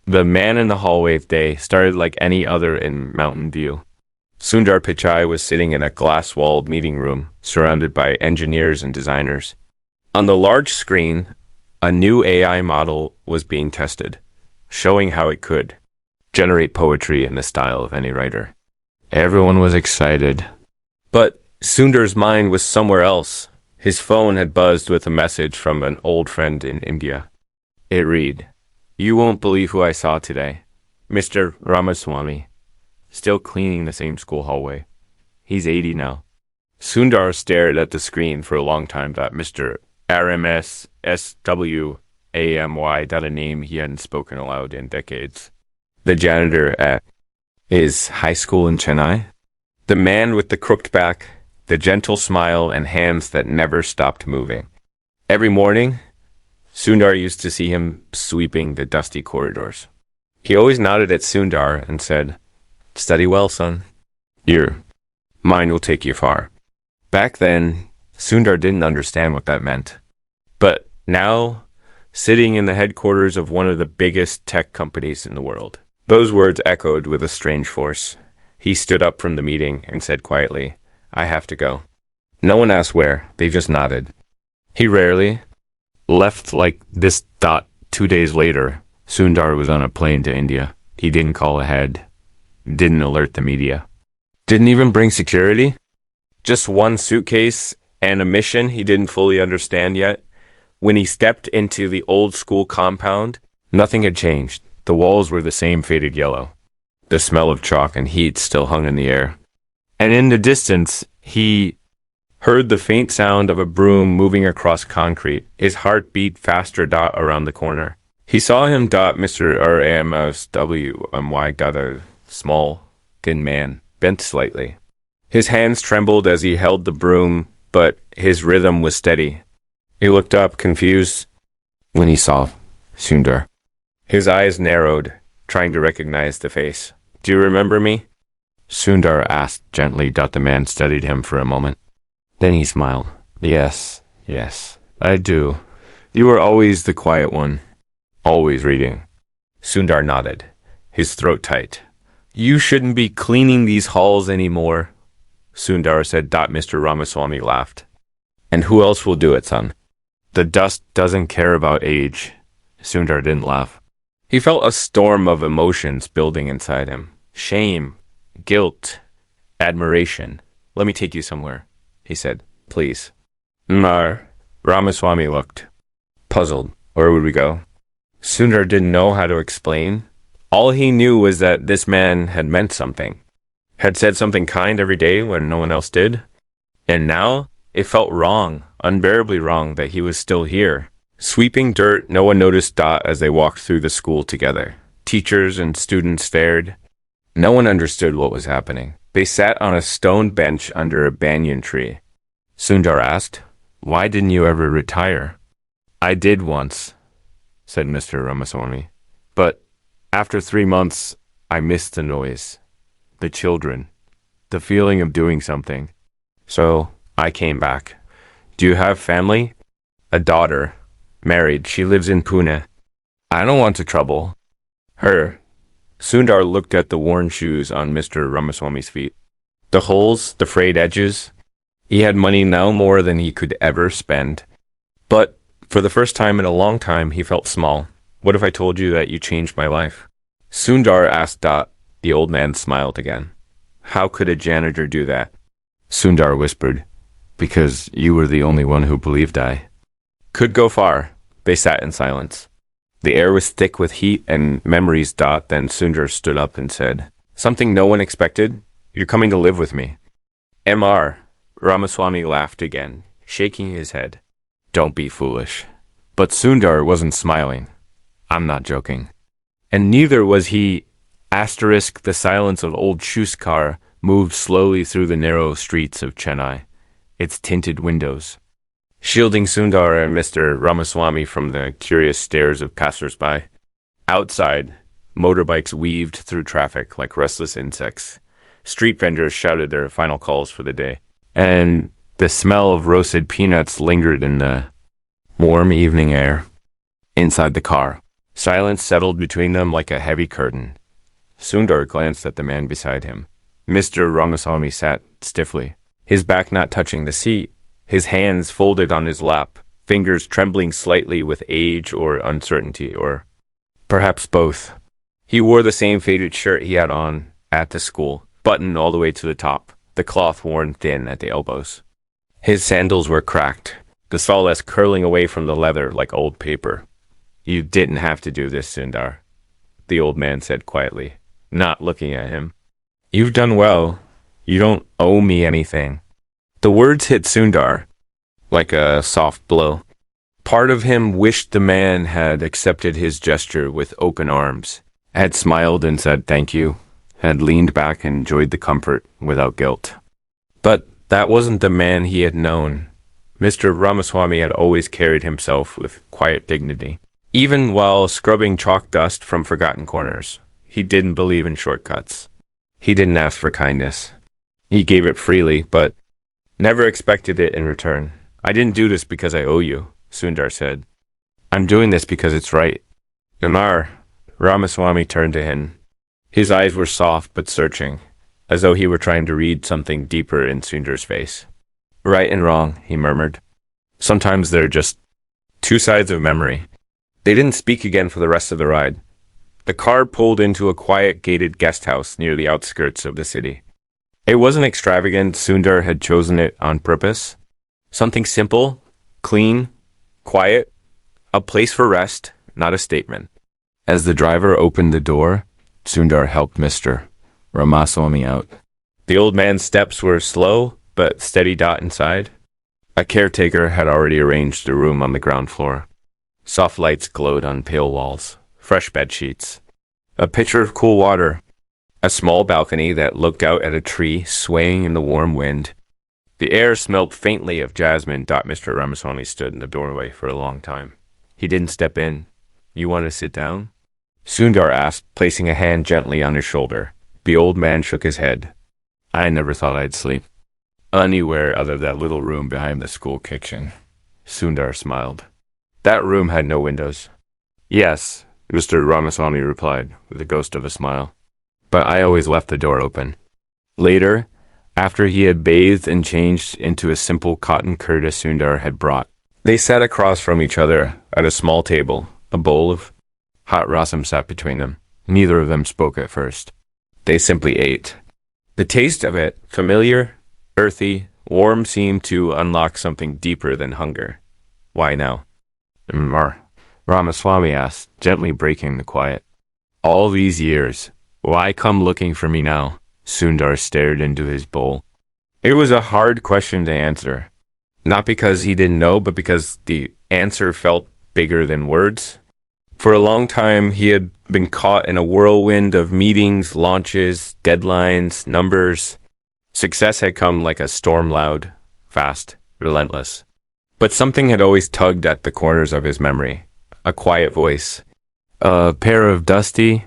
The man in the hallway day started like any other in Mountain View. Sundar Pichai was sitting in a glass-walled meeting room, surrounded by engineers and designers. On the large screen, a new AI model was being tested, showing how it could generate poetry in the style of any writer. Everyone was excited. But Sundar's mind was somewhere else. His phone had buzzed with a message from an old friend in India. It read, "You won't believe who I saw today. Mr. Ramaswamy. Still cleaning the same school hallway. He's 80 now." Sundar stared at the screen for a long time. That Mr. RMSSWAMY, a name he hadn't spoken aloud in decades. The janitor at his high school in Chennai. The man with the crooked back, the gentle smile, and hands that never stopped moving. Every morning, Sundar used to see him sweeping the dusty corridors. He always nodded at Sundar and said, "Study well, son. Your mind will take you far." Back then, Sundar didn't understand what that meant. But now, sitting in the headquarters of one of the biggest tech companies in the world, those words echoed with a strange force. He stood up from the meeting and said quietly, "I have to go." No one asked where. They just nodded. He rarely left like this. 2 days later, Sundar was on a plane to India. He didn't call ahead, didn't alert the media, didn't even bring security. Just one suitcase and a mission he didn't fully understand yet. When he stepped into the old school compound, nothing had changed. The walls were the same faded yellow. The smell of chalk and heat still hung in the air. And in the distance, he heard the faint sound of a broom moving across concrete. His heart beat faster. Around the corner. He saw him. Mr. RMSWMY. A small, thin man, bent slightly. His hands trembled as he held the broom, but his rhythm was steady. He looked up, confused, when he saw Sundar. His eyes narrowed, trying to recognize the face. "Do you remember me?" Sundar asked gently. The man studied him for a moment. Then he smiled. Yes, I do. You were always the quiet one, always reading." Sundar nodded, his throat tight. "You shouldn't be cleaning these halls anymore," Sundar said. Mr. Ramaswamy laughed. "And who else will do it, son? The dust doesn't care about age." Sundar didn't laugh. He felt a storm of emotions building inside him. Shame, guilt, admiration. "Let me take you somewhere," he said. "Please." Ramaswamy looked puzzled. Where would we go? Sundar didn't know how to explain. All he knew was that this man had meant something, had said something kind every day when no one else did. And now it felt wrong, unbearably wrong, that he was still here. Sweeping dirt, no one noticed as they walked through the school together. Teachers and students stared. No one understood what was happening. They sat on a stone bench under a banyan tree. Sundar asked, "Why didn't you ever retire?" "I did once," said Mr. Ramaswamy. "But after 3 months, I missed the noise, the children, the feeling of doing something. So I came back." "Do you have family?" "A daughter, married. She lives in Pune." "I don't want to trouble her." Sundar looked at the worn shoes on Mr. Ramaswamy's feet. The holes, the frayed edges. He had money now more than he could ever spend. But for the first time in a long time, he felt small. "What if I told you that you changed my life?" Sundar asked. The old man smiled again. "How could a janitor do that?" Sundar whispered, "Because you were the only one who believed I could go far." They sat in silence. The air was thick with heat and memories. Then Sundar stood up and said, "Something no one expected. You're coming to live with me." Mr. Ramaswamy laughed again, shaking his head. "Don't be foolish." But Sundar wasn't smiling. "I'm not joking." And neither was he. The silence of old Shuskar moved slowly through the narrow streets of Chennai, its tinted windows, shielding Sundar and Mr. Ramaswamy from the curious stares of passers-by. Outside, motorbikes weaved through traffic like restless insects. Street vendors shouted their final calls for the day, and the smell of roasted peanuts lingered in the warm evening air. Inside the car, Silence settled between them like a heavy curtain. Sundar glanced at the man beside him. Mr. Ramaswamy sat stiffly, his back not touching the seat, his hands folded on his lap, fingers trembling slightly with age or uncertainty, or perhaps both. He wore the same faded shirt he had on at the school, buttoned all the way to the top, the cloth worn thin at the elbows. His sandals were cracked, the sawdust curling away from the leather like old paper. "You didn't have to do this, Sundar," the old man said quietly, not looking at him. "You've done well. You don't owe me anything." The words hit Sundar like a soft blow. Part of him wished the man had accepted his gesture with open arms, had smiled and said thank you, had leaned back and enjoyed the comfort without guilt. But that wasn't the man he had known. Mr. Ramaswamy had always carried himself with quiet dignity. Even while scrubbing chalk dust from forgotten corners, he didn't believe in shortcuts. He didn't ask for kindness. He gave it freely, but never expected it in return. "I didn't do this because I owe you," Sundar said. "I'm doing this because it's right." "Amar," Ramaswamy turned to him. His eyes were soft but searching, as though he were trying to read something deeper in Sundar's face. "Right and wrong," he murmured. "Sometimes they're just two sides of memory." They didn't speak again for the rest of the ride. The car pulled into a quiet gated guest house near the outskirts of the city. It wasn't extravagant. Sundar had chosen it on purpose. Something simple, clean, quiet, a place for rest, not a statement. As the driver opened the door, Sundar helped Mr. Ramaswamy out. The old man's steps were slow but steady dot inside. A caretaker had already arranged the room on the ground floor. Soft lights glowed on pale walls, fresh bed sheets, a pitcher of cool water, a small balcony that looked out at a tree swaying in the warm wind. The air smelled faintly of jasmine. Mr. Ramaswamy stood in the doorway for a long time. He didn't step in. "You want to sit down?" Sundar asked, placing a hand gently on his shoulder. The old man shook his head. "I never thought I'd sleep anywhere other than that little room behind the school kitchen." Sundar smiled. That room had no windows. "Yes," Mr. Ramaswamy replied, with the ghost of a smile. "But I always left the door open." Later, after he had bathed and changed into a simple cotton kurta Sundar had brought, they sat across from each other at a small table. A bowl of hot rasam sat between them. Neither of them spoke at first. They simply ate. The taste of it, familiar, earthy, warm, seemed to unlock something deeper than hunger. "Why now?" Ramaswamy asked, gently breaking the quiet. "All these years, why come looking for me now?" Sundar stared into his bowl. It was a hard question to answer. Not because he didn't know, but because the answer felt bigger than words. For a long time, he had been caught in a whirlwind of meetings, launches, deadlines, numbers. Success had come like a storm, loud, fast, relentless. But something had always tugged at the corners of his memory. A quiet voice. A pair of dusty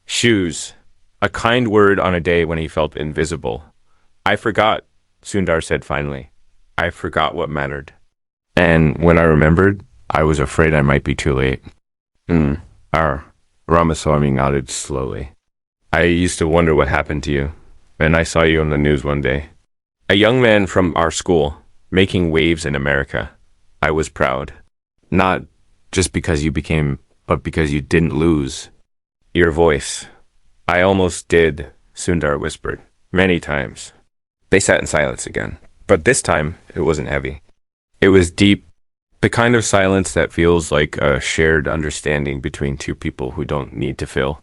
shoes. A kind word on a day when he felt invisible. "I forgot," Sundar said finally. "I forgot what mattered. And when I remembered, I was afraid I might be too late." Ramaswamy nodded slowly. "I used to wonder what happened to you. And I saw you on the news one day. A young man from our school, making waves in America. I was proud. Not just because you became, but because you didn't lose your voice." "I almost did," Sundar whispered, "many times." They sat in silence again. But this time, it wasn't heavy. It was deep, the kind of silence that feels like a shared understanding between two people who don't need to fill.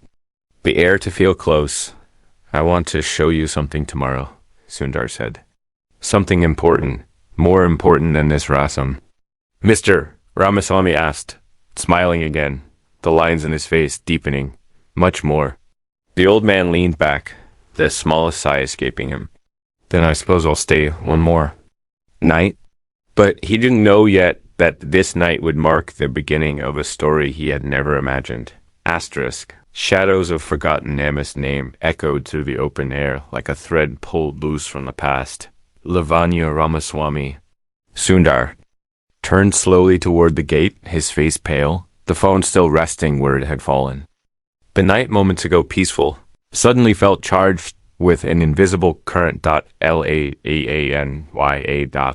The air to feel close. "I want to show you something tomorrow," Sundar said. "Something important, more important than this rasam." "Mr. Ramaswamy asked, smiling again, the lines in his face deepening, much more. The old man leaned back, the smallest sigh escaping him. "Then I suppose I'll stay one more night?" But he didn't know yet that this night would mark the beginning of a story he had never imagined. Asterisk. Shadows of forgotten Namath's name echoed through the open air like a thread pulled loose from the past. Lavanya Ramaswamy. Sundar turned slowly toward the gate, his face pale, the phone still resting where it had fallen. The night moments ago peaceful suddenly felt charged with an invisible current. Laanyya.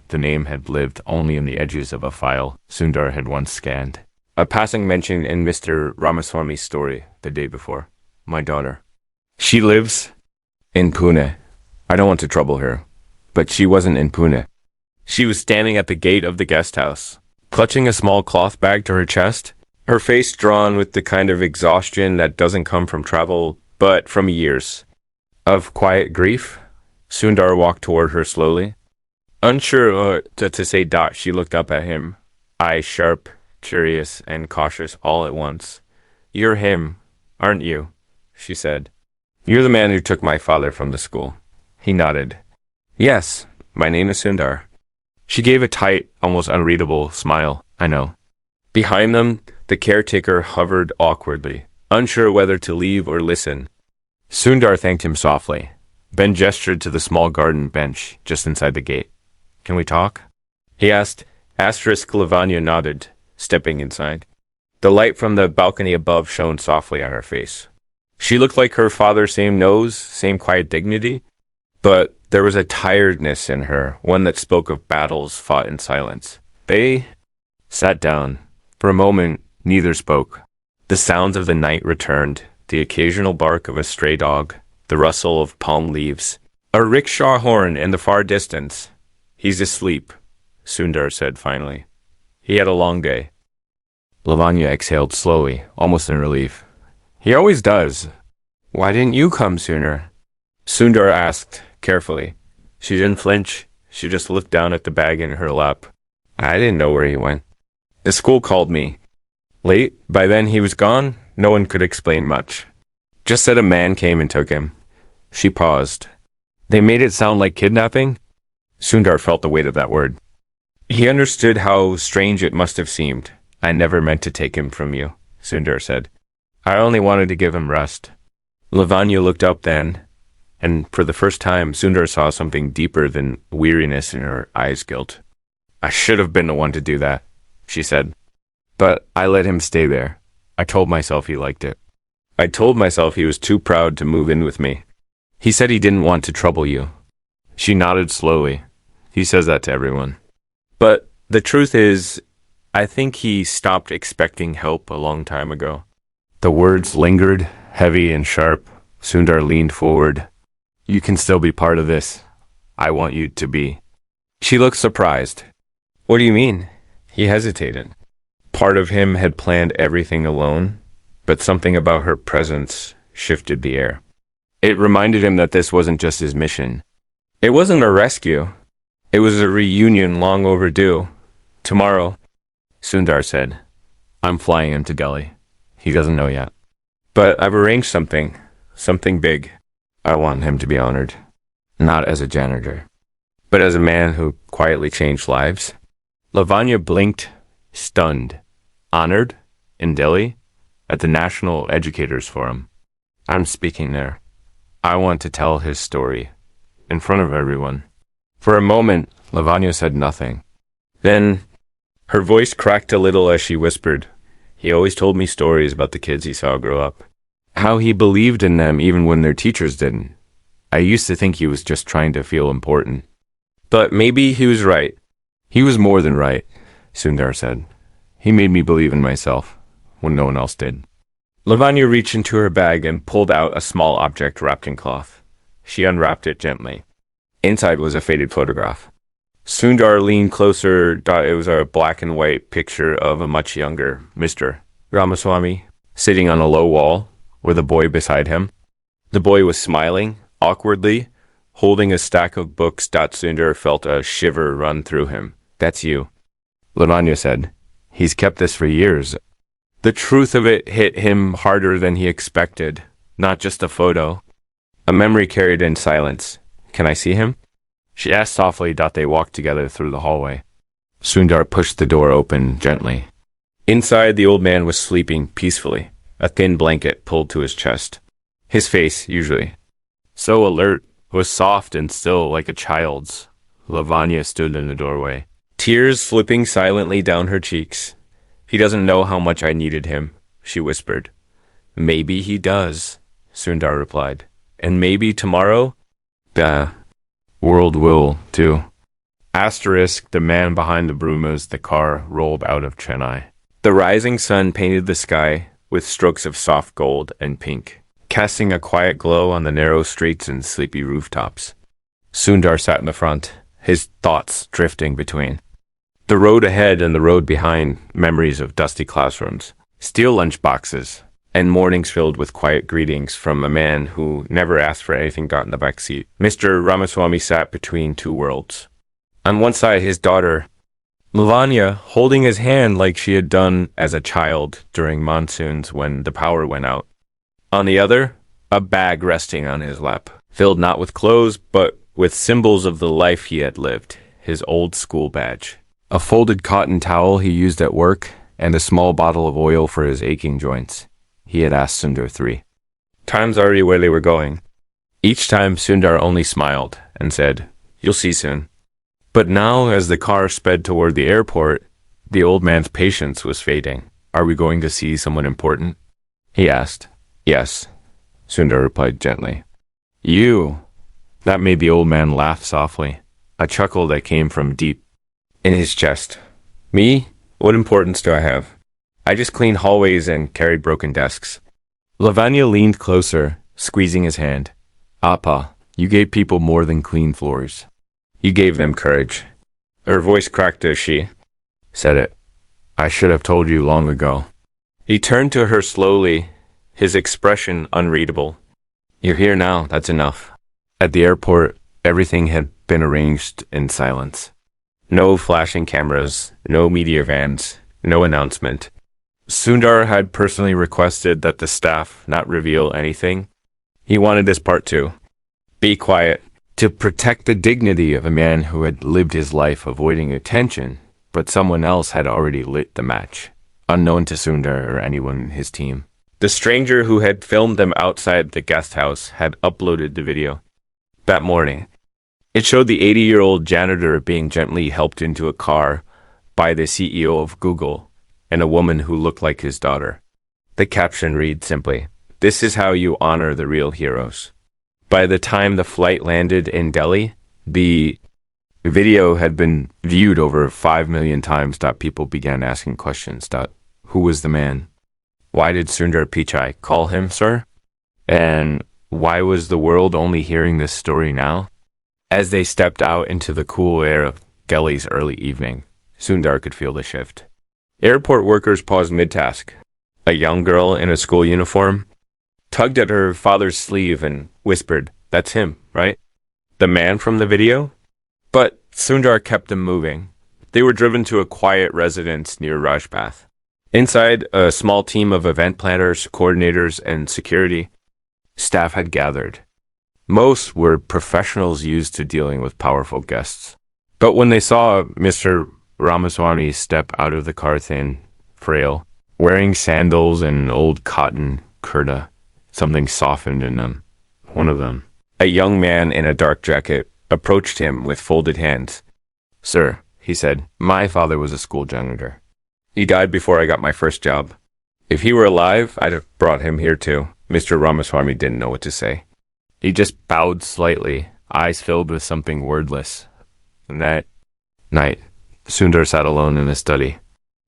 The name had lived only in the edges of a file Sundar had once scanned. A passing mention in Mr. Ramaswamy's story the day before. My daughter. She lives in Pune. I don't want to trouble her, but she wasn't in Pune. She was standing at the gate of the guest house, clutching a small cloth bag to her chest, her face drawn with the kind of exhaustion that doesn't come from travel, but from years of quiet grief. Sundar walked toward her slowly. Unsure to say. She looked up at him, eyes sharp, curious, and cautious all at once. You're him, aren't you? She said. You're the man who took my father from the school. He nodded. Yes, my name is Sundar. She gave a tight, almost unreadable smile. I know. Behind them, the caretaker hovered awkwardly, unsure whether to leave or listen. Sundar thanked him softly, then gestured to the small garden bench just inside the gate. Can we talk? He asked. Lavanya nodded, stepping inside. The light from the balcony above shone softly on her face. She looked like her father, same nose, same quiet dignity, but there was a tiredness in her, one that spoke of battles fought in silence. They sat down. For a moment, neither spoke. The sounds of the night returned, the occasional bark of a stray dog, the rustle of palm leaves, a rickshaw horn in the far distance. He's asleep, Sundar said finally. He had a long day. Lavanya exhaled slowly, almost in relief. He always does. Why didn't you come sooner? Sundar asked, carefully. She didn't flinch. She just looked down at the bag in her lap. I didn't know where he went. The school called me. Late, by then he was gone. No one could explain much. Just said a man came and took him. She paused. They made it sound like kidnapping? Sundar felt the weight of that word. He understood how strange it must have seemed. I never meant to take him from you, Sundar said. I only wanted to give him rest. Lavanya looked up then, and for the first time, Sundar saw something deeper than weariness in her eyes' guilt. I should have been the one to do that, she said. But I let him stay there. I told myself he liked it. I told myself he was too proud to move in with me. He said he didn't want to trouble you. She nodded slowly. He says that to everyone. But the truth is, I think he stopped expecting help a long time ago. The words lingered, heavy and sharp. Sundar leaned forward. You can still be part of this. I want you to be. She looked surprised. What do you mean? He hesitated. Part of him had planned everything alone, but something about her presence shifted the air. It reminded him that this wasn't just his mission. It wasn't a rescue. It was a reunion long overdue. Tomorrow, Sundar said. I'm flying him to Delhi. He doesn't know yet. But I've arranged something big. I want him to be honored. Not as a janitor, but as a man who quietly changed lives. Lavanya blinked, stunned. Honored? In Delhi? At the National Educators Forum. I'm speaking there. I want to tell his story. In front of everyone. For a moment, Lavanya said nothing. Then, her voice cracked a little as she whispered, He always told me stories about the kids he saw grow up. How he believed in them even when their teachers didn't. I used to think he was just trying to feel important. But maybe he was right. He was more than right, Sundar said. He made me believe in myself, when no one else did. Lavanya reached into her bag and pulled out a small object wrapped in cloth. She unwrapped it gently. Inside was a faded photograph. Sundar leaned closer. It was a black and white picture of a much younger Mr. Ramaswamy, sitting on a low wall, with a boy beside him. The boy was smiling, awkwardly, holding a stack of books. Sundar felt a shiver run through him. That's you, Lavanya said. He's kept this for years. The truth of it hit him harder than he expected. Not just a photo. A memory carried in silence. Can I see him? She asked softly. They walked together through the hallway. Sundar pushed the door open gently. Inside, the old man was sleeping peacefully, a thin blanket pulled to his chest. His face, usually so alert, was soft and still like a child's. Lavanya stood in the doorway, tears slipping silently down her cheeks. He doesn't know how much I needed him, she whispered. Maybe he does, Sundar replied. And maybe tomorrow, the world will, too. Asterisk, the man behind the broom as the car rolled out of Chennai. The rising sun painted the sky with strokes of soft gold and pink, casting a quiet glow on the narrow streets and sleepy rooftops. Sundar sat in the front, his thoughts drifting between the road ahead and the road behind, memories of dusty classrooms, steel lunch boxes, and mornings filled with quiet greetings from a man who never asked for anything got in the back seat. Mr. Ramaswamy sat between two worlds. On one side, his daughter, Lavanya, holding his hand like she had done as a child during monsoons when the power went out. On the other, a bag resting on his lap, filled not with clothes, but with symbols of the life he had lived, his old school badge. A folded cotton towel he used at work, and a small bottle of oil for his aching joints. He had asked Sundar 3 times already where they were going. Each time Sundar only smiled and said, "You'll see soon." But now, as the car sped toward the airport, the old man's patience was fading. "Are we going to see someone important?" he asked. "Yes," Sundar replied gently. "You?" That made the old man laugh softly, a chuckle that came from deep in his chest. "Me? What importance do I have? I just cleaned hallways and carried broken desks." Lavanya leaned closer, squeezing his hand. "Appa, you gave people more than clean floors. You gave them courage." Her voice cracked as she said it. "I should have told you long ago." He turned to her slowly, his expression unreadable. "You're here now, that's enough." At the airport, everything had been arranged in silence. No flashing cameras, no media vans, no announcement. Sundar had personally requested that the staff not reveal anything. He wanted this part too. Be quiet, to protect the dignity of a man who had lived his life avoiding attention, but someone else had already lit the match, unknown to Sundar or anyone in his team. The stranger who had filmed them outside the guest house had uploaded the video. That morning, it showed the 80-year-old janitor being gently helped into a car by the CEO of Google and a woman who looked like his daughter. The caption read simply, "This is how you honor the real heroes." By the time the flight landed in Delhi, the video had been viewed over 5 million times. People began asking questions. Who was the man? Why did Sundar Pichai call him sir? And why was the world only hearing this story now? As they stepped out into the cool air of Delhi's early evening, Sundar could feel the shift. Airport workers paused mid-task. A young girl in a school uniform tugged at her father's sleeve and whispered, "That's him, right? The man from the video?" But Sundar kept them moving. They were driven to a quiet residence near Rajpath. Inside, a small team of event planners, coordinators, and security staff had gathered. Most were professionals used to dealing with powerful guests. But when they saw Mr. Ramaswamy step out of the car thin, frail, wearing sandals and old cotton kurta, something softened in them. One of them, a young man in a dark jacket, approached him with folded hands. "Sir," he said, "my father was a school janitor. He died before I got my first job. If he were alive, I'd have brought him here too." Mr. Ramaswamy didn't know what to say. He just bowed slightly, eyes filled with something wordless. And that night, Sundar sat alone in his study.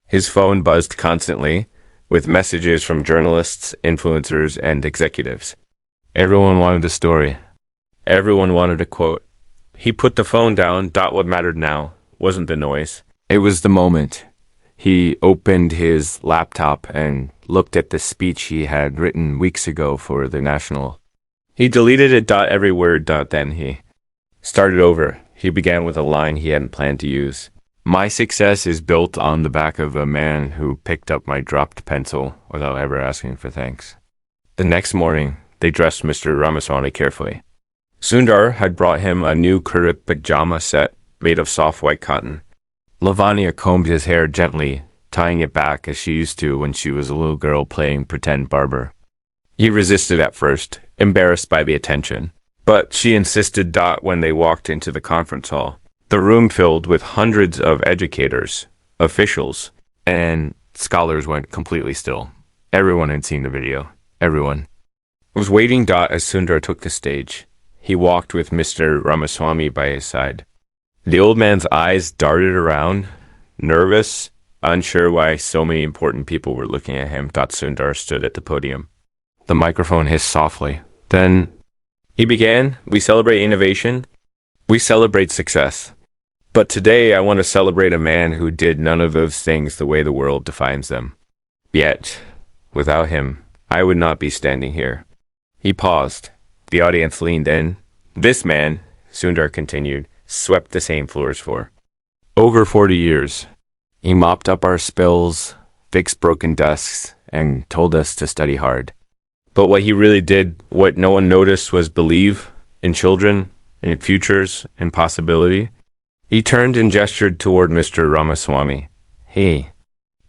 His phone buzzed constantly, with messages from journalists, influencers, and executives. Everyone wanted a story. Everyone wanted a quote. He put the phone down. What mattered now wasn't the noise. It was the moment. He opened his laptop and looked at the speech he had written weeks ago for the National. He deleted it. Every word. Then he started over. He began with a line he hadn't planned to use. "My success is built on the back of a man who picked up my dropped pencil without ever asking for thanks." The next morning, they dressed Mr. Ramaswamy carefully. Sundar had brought him a new kurta pajama set made of soft white cotton. Lavanya combed his hair gently, tying it back as she used to when she was a little girl playing pretend barber. He resisted at first, embarrassed by the attention, but she insisted. When they walked into the conference hall, the room filled with hundreds of educators, officials, and scholars went completely still. Everyone had seen the video. Everyone. I was waiting as Sundar took the stage. He walked with Mr. Ramaswamy by his side. The old man's eyes darted around, nervous, unsure why so many important people were looking at him. Sundar stood at the podium. The microphone hissed softly. Then he began, "We celebrate innovation. We celebrate success. But today I want to celebrate a man who did none of those things the way the world defines them. Yet, without him, I would not be standing here." He paused. The audience leaned in. "This man," Sundar continued, "swept the same floors for over 40 years. He mopped up our spills, fixed broken desks, and told us to study hard. But what he really did, what no one noticed, was believe in children, in futures, in possibility." He turned and gestured toward Mr. Ramaswamy. "He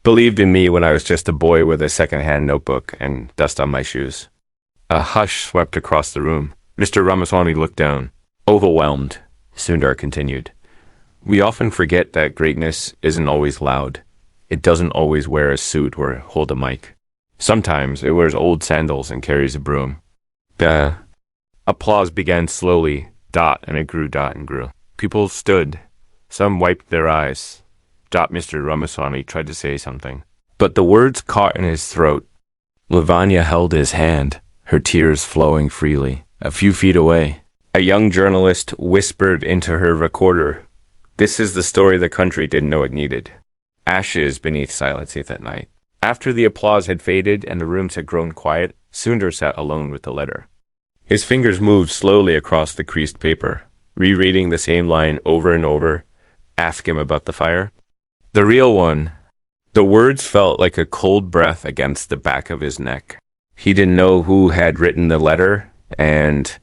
believed in me when I was just a boy with a second-hand notebook and dust on my shoes." A hush swept across the room. Mr. Ramaswamy looked down. "Overwhelmed," Sundar continued. "We often forget that greatness isn't always loud. It doesn't always wear a suit or hold a mic. Sometimes it wears old sandals and carries a broom." The applause began slowly, and it grew, and grew. People stood. Some wiped their eyes. Mr. Ramaswamy tried to say something, but the words caught in his throat. Lavanya held his hand, her tears flowing freely. A few feet away, a young journalist whispered into her recorder, "This is the story the country didn't know it needed." Ashes beneath silence that night. After the applause had faded and the rooms had grown quiet, Sundar sat alone with the letter. His fingers moved slowly across the creased paper, rereading the same line over and over. "Ask him about the fire." The real one. The words felt like a cold breath against the back of his neck. He didn't know who had written the letter, and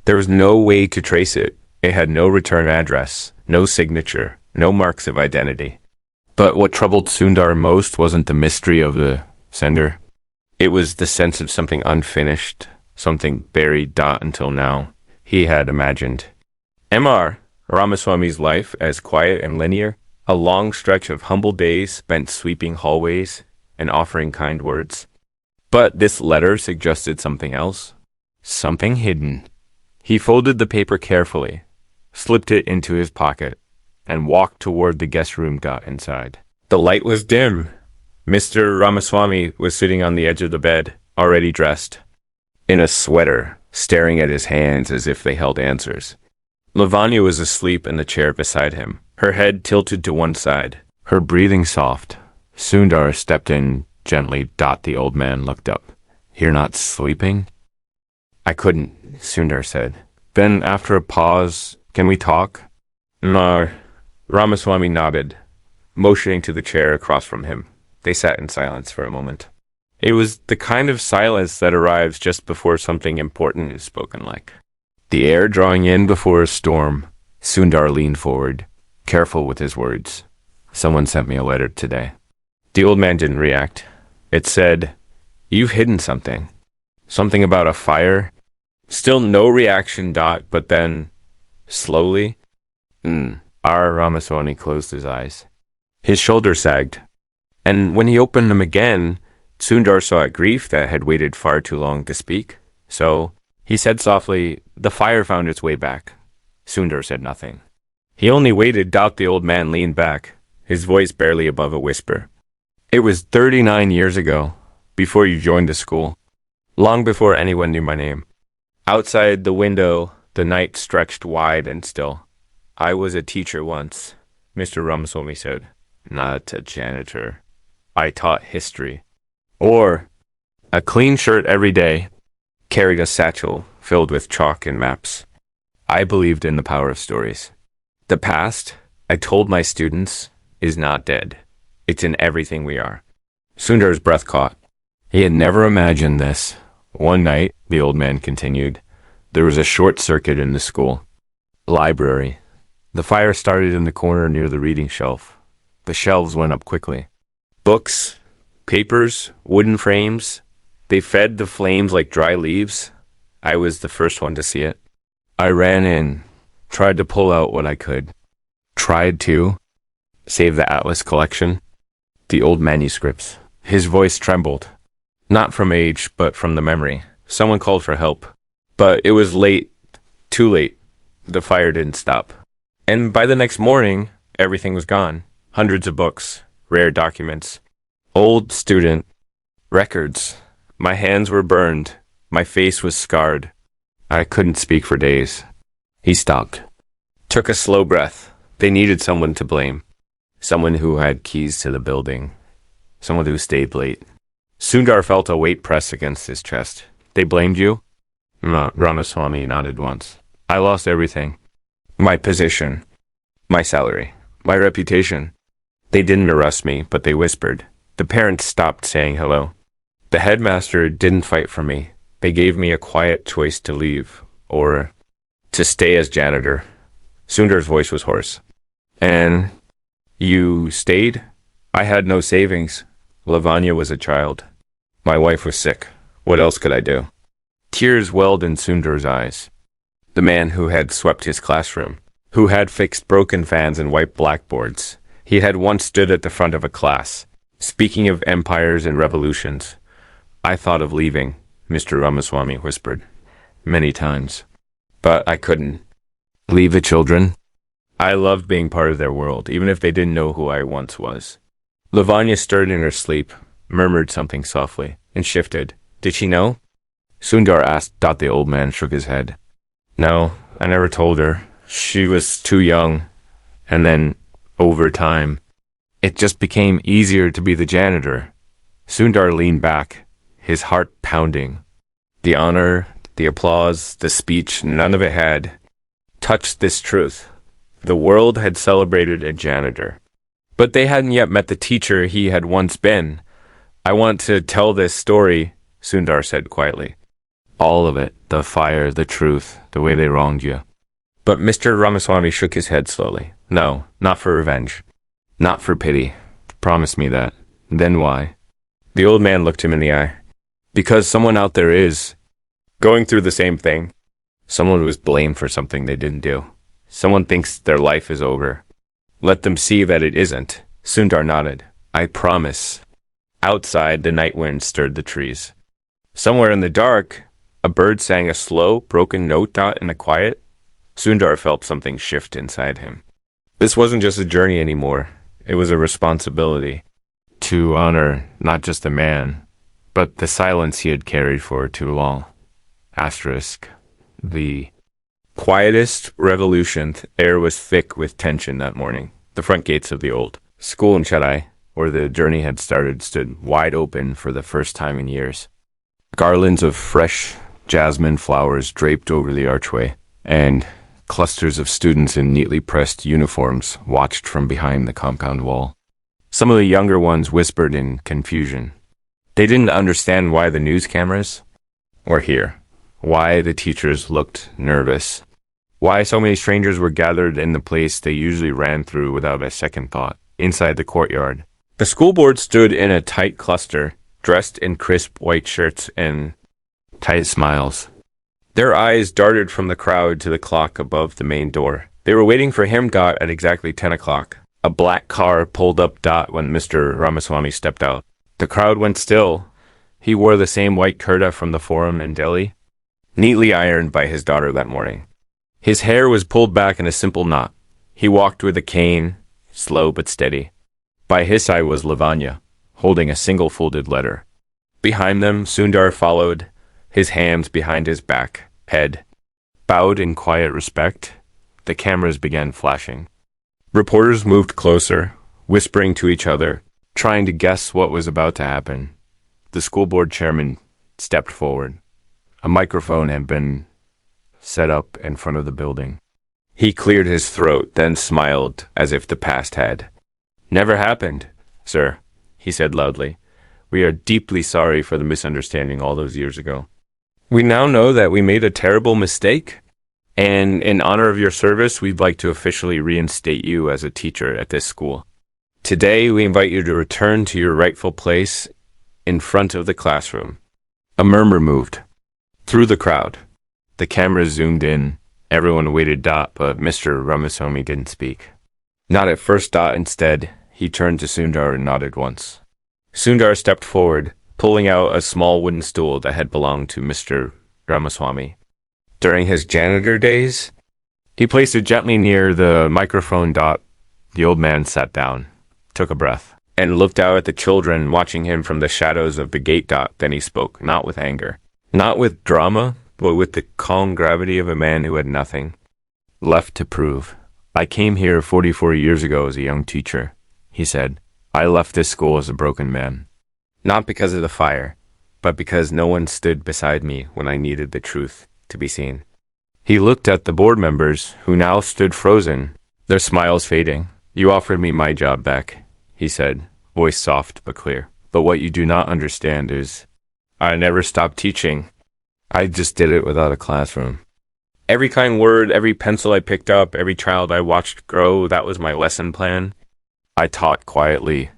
there was no way to trace it. It had no return address, no signature, no marks of identity. But what troubled Sundar most wasn't the mystery of the sender. It was the sense of something unfinished, something buried until now. He had imagined M.R. Ramaswamy's life as quiet and linear, a long stretch of humble days spent sweeping hallways and offering kind words. But this letter suggested something else, something hidden. He folded the paper carefully, slipped it into his pocket, and walked toward the guest room. Inside. The light was dim. Mr. Ramaswamy was sitting on the edge of the bed, already dressed, in a sweater, staring at his hands as if they held answers. Lavanya was asleep in the chair beside him, her head tilted to one side, her breathing soft. Sundar stepped in gently. The old man looked up. "You're not sleeping?" "I couldn't," Sundar said. Then, after a pause, "Can we talk?" "No." Ramaswamy nodded, motioning to the chair across from him. They sat in silence for a moment. It was the kind of silence that arrives just before something important is spoken, like the air drawing in before a storm. Sundar leaned forward, careful with his words. "Someone sent me a letter today." The old man didn't react. It said, "You've hidden something. Something about a fire." Still no reaction. But then, slowly, R. Ramaswamy closed his eyes. His shoulders sagged. And when he opened them again, Sundar saw a grief that had waited far too long to speak. So, he said softly, "The fire found its way back." Sundar said nothing. He only waited. The old man leaned back, his voice barely above a whisper. "It was 39 years ago, before you joined the school. Long before anyone knew my name. Outside the window, the night stretched wide and still. I was a teacher once," Mr. Ramaswamy said. "Not a janitor. I taught history. Or a clean shirt every day, carried a satchel filled with chalk and maps. I believed in the power of stories. The past, I told my students, is not dead. It's in everything we are." Sundar's breath caught. He had never imagined this. One night, the old man continued, there was a short circuit in the school. Library. The fire started in the corner near the reading shelf. The shelves went up quickly. Books, papers, wooden frames, they fed the flames like dry leaves. I was the first one to see it. I ran in, tried to pull out what I could. Tried to save the Atlas collection. The old manuscripts. His voice trembled. Not from age, but from the memory. Someone called for help. But it was late. Too late. The fire didn't stop. And by the next morning, everything was gone. Hundreds of books, rare documents, old student records. My hands were burned. My face was scarred. I couldn't speak for days. He stopped. Took a slow breath. They needed someone to blame. Someone who had keys to the building. Someone who stayed late. Sundar felt a weight press against his chest. They blamed you? Ramaswamy nodded once. I lost everything. My position. My salary. My reputation. They didn't arrest me, but they whispered. The parents stopped saying hello. The headmaster didn't fight for me. They gave me a quiet choice to leave, or to stay as janitor. Sundar's voice was hoarse. And you stayed? I had no savings. Lavanya was a child. My wife was sick. What else could I do? Tears welled in Sundar's eyes. The man who had swept his classroom, who had fixed broken fans and wiped blackboards. He had once stood at the front of a class, speaking of empires and revolutions. I thought of leaving, Mr. Ramaswamy whispered, many times. But I couldn't. Leave the children? I loved being part of their world, even if they didn't know who I once was. Lavanya stirred in her sleep, murmured something softly, and shifted. Did she know? Sundar asked. The old man shook his head. No, I never told her. She was too young. And then, over time, it just became easier to be the janitor. Sundar leaned back, his heart pounding. The honor, the applause, the speech, none of it had touched this truth. The world had celebrated a janitor. But they hadn't yet met the teacher he had once been. I want to tell this story, Sundar said quietly. All of it, the fire, the truth, the way they wronged you. But Mr. Ramaswamy shook his head slowly. No, not for revenge. Not for pity. Promise me that. Then why? The old man looked him in the eye. Because someone out there is going through the same thing. Someone was blamed for something they didn't do. Someone thinks their life is over. Let them see that it isn't. Sundar nodded. I promise. Outside, the night wind stirred the trees. Somewhere in the dark, a bird sang a slow, broken note out in the quiet. Sundar felt something shift inside him. This wasn't just a journey anymore. It was a responsibility to honor not just the man, but the silence he had carried for too long. Asterisk. The quietest revolution. Air was thick with tension that morning. The front gates of the old school in Chennai, where the journey had started, stood wide open for the first time in years. Garlands of fresh jasmine flowers draped over the archway, and clusters of students in neatly pressed uniforms watched from behind the compound wall. Some of the younger ones whispered in confusion. They didn't understand why the news cameras were here, why the teachers looked nervous, why so many strangers were gathered in the place they usually ran through without a second thought, inside the courtyard. The school board stood in a tight cluster, dressed in crisp white shirts and tight smiles. Their eyes darted from the crowd to the clock above the main door. They were waiting for him at exactly 10 o'clock. A black car pulled up when Mr. Ramaswamy stepped out. The crowd went still. He wore the same white kurta from the forum in Delhi, neatly ironed by his daughter that morning. His hair was pulled back in a simple knot. He walked with a cane, slow but steady. By his side was Lavanya, holding a single folded letter. Behind them, Sundar followed, his hands behind his head, bowed in quiet respect. The cameras began flashing. Reporters moved closer, whispering to each other, trying to guess what was about to happen. The school board chairman stepped forward. A microphone had been set up in front of the building. He cleared his throat, then smiled as if the past had never happened, sir, he said loudly. We are deeply sorry for the misunderstanding all those years ago. We now know that we made a terrible mistake, and in honor of your service, we'd like to officially reinstate you as a teacher at this school. Today, we invite you to return to your rightful place in front of the classroom. A murmur moved through the crowd. The cameras zoomed in. Everyone waited. But Mr. Ramaswamy didn't speak. Not at first. Instead, He turned to Sundar and nodded once. Sundar stepped forward, pulling out a small wooden stool that had belonged to Mr. Ramaswamy. During his janitor days, he placed it gently near the microphone dot. The old man sat down, took a breath, and looked out at the children watching him from the shadows of the gate dot. Then he spoke, not with anger, not with drama, but with the calm gravity of a man who had nothing left to prove. I came here 44 years ago as a young teacher, he said. I left this school as a broken man. Not because of the fire, but because no one stood beside me when I needed the truth to be seen. He looked at the board members, who now stood frozen, their smiles fading. You offered me my job back, he said, voice soft but clear. But what you do not understand is, I never stopped teaching. I just did it without a classroom. Every kind word, every pencil I picked up, every child I watched grow, that was my lesson plan. I taught quietly,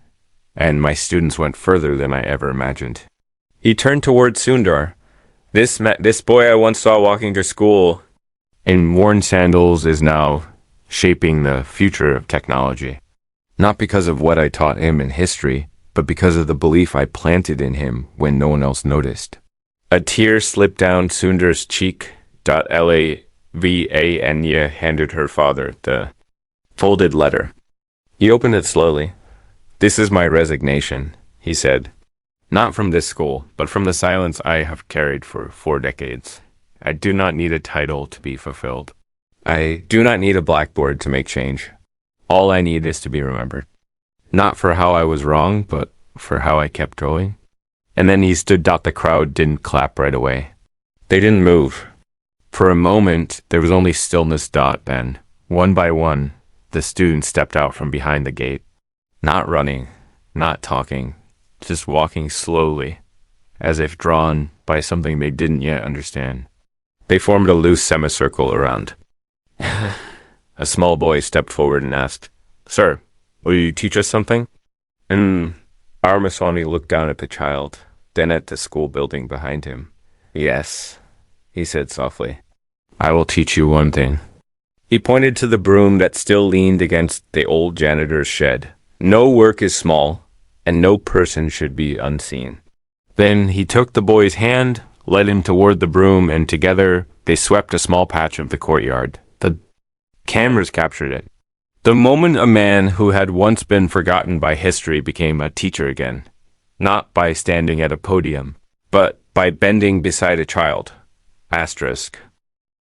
and my students went further than I ever imagined. He turned toward Sundar. This boy I once saw walking to school in worn sandals is now shaping the future of technology. Not because of what I taught him in history, but because of the belief I planted in him when no one else noticed. A tear slipped down Sundar's cheek. Lavanya handed her father the folded letter. He opened it slowly. This is my resignation, he said. Not from this school, but from the silence I have carried for 4 decades. I do not need a title to be fulfilled. I do not need a blackboard to make change. All I need is to be remembered. Not for how I was wrong, but for how I kept going. And then he stood up. The crowd didn't clap right away. They didn't move. For a moment, there was only stillness. Then, one by one, the students stepped out from behind the gate. Not running, not talking, just walking slowly, as if drawn by something they didn't yet understand. They formed a loose semicircle around. A small boy stepped forward and asked, Sir, will you teach us something? And Ramaswamy looked down at the child, then at the school building behind him. Yes, he said softly. I will teach you one thing. He pointed to the broom that still leaned against the old janitor's shed. No work is small, and no person should be unseen. Then he took the boy's hand, led him toward the broom, and together they swept a small patch of the courtyard. The cameras captured it. The moment a man who had once been forgotten by history became a teacher again, not by standing at a podium, but by bending beside a child. Asterisk.